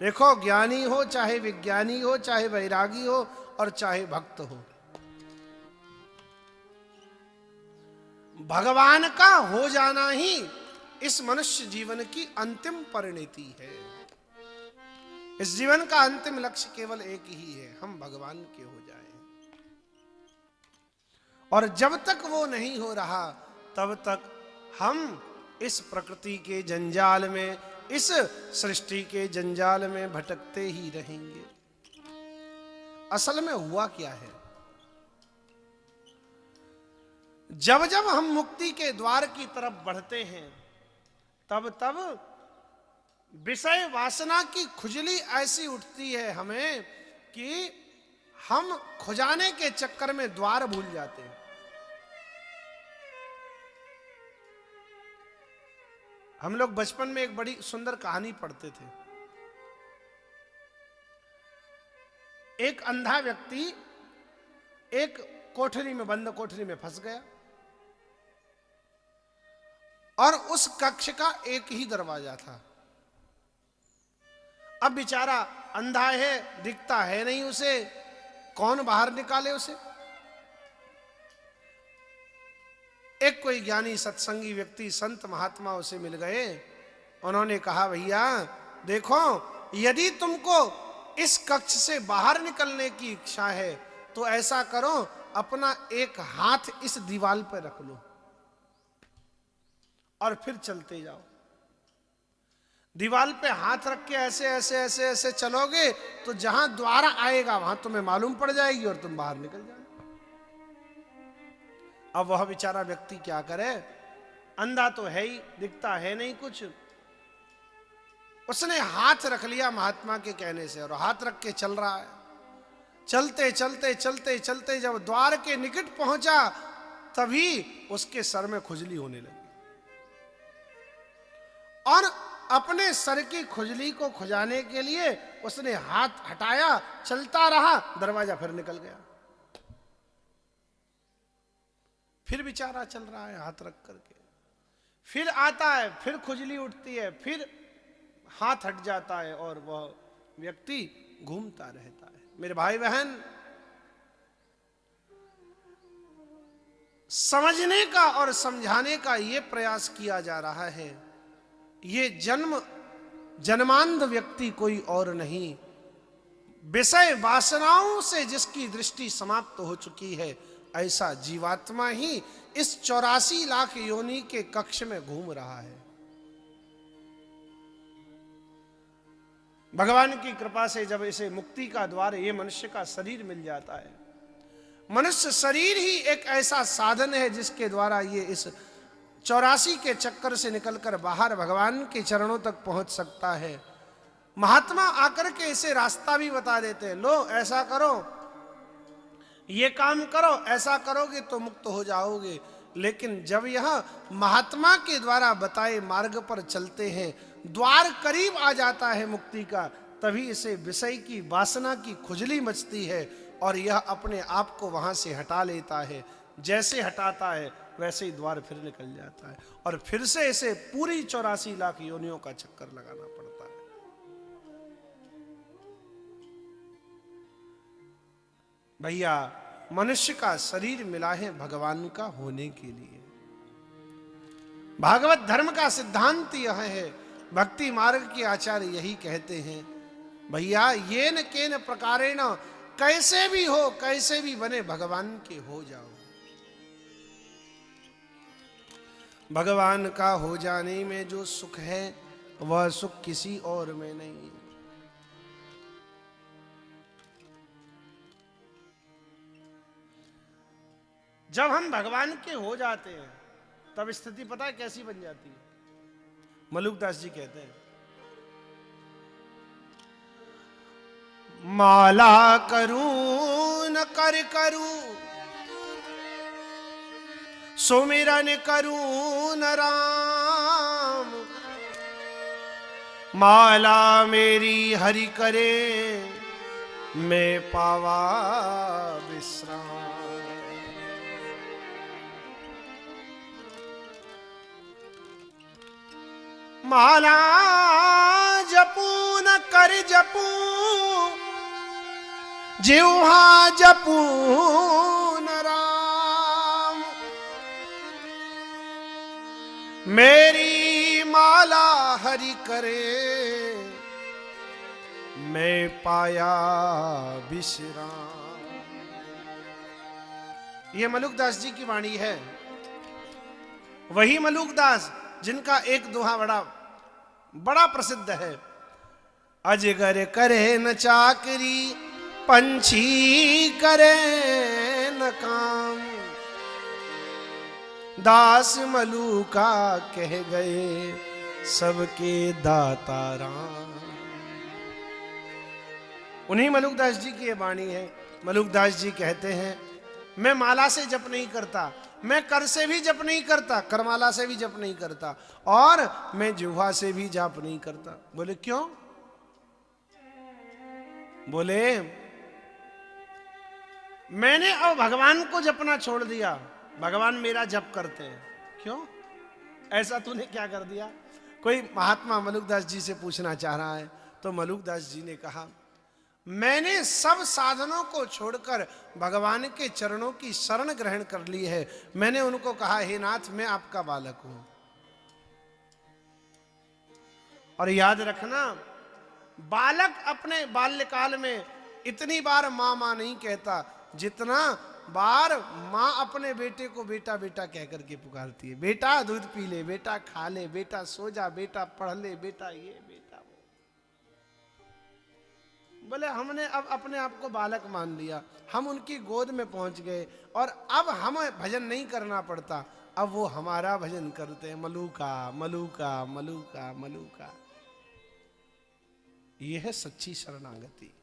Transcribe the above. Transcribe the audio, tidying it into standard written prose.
देखो, ज्ञानी हो चाहे विज्ञानी हो, चाहे वैरागी हो और चाहे भक्त हो, भगवान का हो जाना ही इस मनुष्य जीवन की अंतिम परिणति है। इस जीवन का अंतिम लक्ष्य केवल एक ही है, हम भगवान के हो जाएं। और जब तक वो नहीं हो रहा तब तक हम इस प्रकृति के जंजाल में, इस सृष्टि के जंजाल में भटकते ही रहेंगे। असल में हुआ क्या है, जब जब हम मुक्ति के द्वार की तरफ बढ़ते हैं तब तब विषय वासना की खुजली ऐसी उठती है हमें कि हम खुजाने के चक्कर में द्वार भूल जाते हैं। हम लोग बचपन में एक बड़ी सुंदर कहानी पढ़ते थे। एक अंधा व्यक्ति एक कोठरी में, बंद कोठरी में फंस गया और उस कक्ष का एक ही दरवाजा था। अब बेचारा अंधा है, दिखता है नहीं उसे, कौन बाहर निकाले उसे। एक कोई ज्ञानी सत्संगी व्यक्ति, संत महात्मा उसे मिल गए। उन्होंने कहा, भैया देखो, यदि तुमको इस कक्ष से बाहर निकलने की इच्छा है तो ऐसा करो, अपना एक हाथ इस दीवार पर रख लो और फिर चलते जाओ। दीवार पे हाथ रख के ऐसे ऐसे ऐसे ऐसे चलोगे तो जहां द्वार आएगा वहां तुम्हें मालूम पड़ जाएगी और तुम बाहर निकल जाओगे। अब वह बेचारा व्यक्ति क्या करे, अंधा तो है ही, दिखता है नहीं कुछ। उसने हाथ रख लिया महात्मा के कहने से और हाथ रख के चल रहा है। चलते चलते चलते चलते जब द्वार के निकट पहुंचा तभी उसके सर में खुजली होने लगी और अपने सर की खुजली को खुजाने के लिए उसने हाथ हटाया, चलता रहा, दरवाजा फिर निकल गया। फिर बेचारा चल रहा है हाथ रख करके, फिर आता है, फिर खुजली उठती है, फिर हाथ हट जाता है और वह व्यक्ति घूमता रहता है। मेरे भाई बहन, समझने का और समझाने का यह प्रयास किया जा रहा है, ये जन्मांध व्यक्ति कोई और नहीं, विषय वासनाओं से जिसकी दृष्टि समाप्त हो चुकी है, ऐसा जीवात्मा ही इस 84 लाख योनि के कक्ष में घूम रहा है। भगवान की कृपा से जब इसे मुक्ति का द्वार, ये मनुष्य का शरीर मिल जाता है, मनुष्य शरीर ही एक ऐसा साधन है जिसके द्वारा ये इस 84 के चक्कर से निकलकर बाहर भगवान के चरणों तक पहुंच सकता है। महात्मा आकर के इसे रास्ता भी बता देते हैं, लो ऐसा करो, ये काम करो, ऐसा करोगे तो मुक्त हो जाओगे। लेकिन जब यह महात्मा के द्वारा बताए मार्ग पर चलते हैं, द्वार करीब आ जाता है मुक्ति का, तभी इसे विषय की वासना की खुजली मचती है और यह अपने आप को वहां से हटा लेता है। जैसे हटाता है वैसे ही द्वार फिर निकल जाता है और फिर से इसे पूरी 84 लाख योनियों का चक्कर लगाना पड़ता है। भैया, मनुष्य का शरीर मिला है भगवान का होने के लिए। भागवत धर्म का सिद्धांत यह है, भक्ति मार्ग के आचार्य यही कहते हैं, भैया येन केन प्रकारेण, कैसे भी हो, कैसे भी बने, भगवान के हो जाओ। भगवान का हो जाने में जो सुख है वह सुख किसी और में नहीं। जब हम भगवान के हो जाते हैं तब स्थिति पता है कैसी बन जाती है। मलुकदास जी कहते हैं, माला करूं न कर करूं, सुमिरन करूं न राम, माला मेरी हरि करे, मैं पावा विश्राम। माला जपूं न न कर जपू, जिह्वा जपू न राम। मेरी माला हरि करे, मैं पाया विश्राम। ये मलुकदास जी की वाणी है। वही मलुकदास जिनका एक दोहा बड़ा प्रसिद्ध है। अजगर करे न चाकरी, पंछी करे न काम, दास मलूका कह गए सबके दाता राम। उन्हीं मलुकदास जी की ये वाणी है। मलुकदास जी कहते हैं, मैं माला से जप नहीं करता, मैं कर से भी जप नहीं करता, करमाला से भी जप नहीं करता, और मैं जिह्वा से भी जप नहीं करता। बोले क्यों? बोले मैंने अब भगवान को जपना छोड़ दिया, भगवान मेरा जप करते हैं। क्यों? ऐसा तूने क्या कर दिया? कोई महात्मा मलुकदास जी से पूछना चाह रहा है। तो मलुकदास जी ने कहा, मैंने सब साधनों को छोड़कर भगवान के चरणों की शरण ग्रहण कर ली है। मैंने उनको कहा, हे नाथ, मैं आपका बालक हूं। और याद रखना, बालक अपने बाल्यकाल में इतनी बार मां मां नहीं कहता जितना बार मां अपने बेटे को बेटा बेटा कह करके पुकारती है। बेटा दूध पी ले, बेटा खा ले, बेटा सो जा, बेटा पढ़ ले, बेटा ये बेटा वो। बोले हमने अब अपने आप को बालक मान लिया, हम उनकी गोद में पहुंच गए, और अब हमें भजन नहीं करना पड़ता, अब वो हमारा भजन करते हैं। मलूका मलूका मलूका मलूका। ये है सच्ची शरणागति।